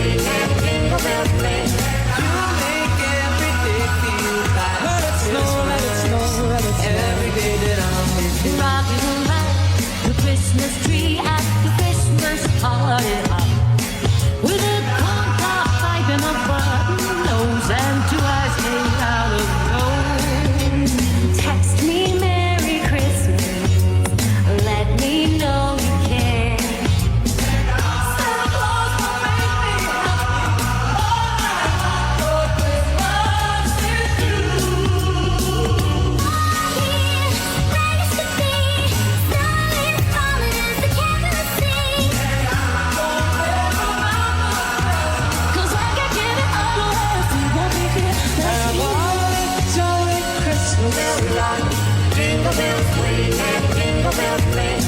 swing and jingle bells ring. You make every day feel like let it snow, let it snow, let it snow. Every day that I'm with you. Rocking around the Christmas tree at the Christmas party hop. With a corn cob pipe and a button nose and two eyes made out of gold. Text me Merry Christmas, let me know you care. Santa Claus will make me happy all night long for Christmas with you. Bright as could be, snow is falling as the candles sing. 'Cause I can give it all away if you won't be here. Have a holly jolly Christmas. Jingle bells swing and jingle bells ring.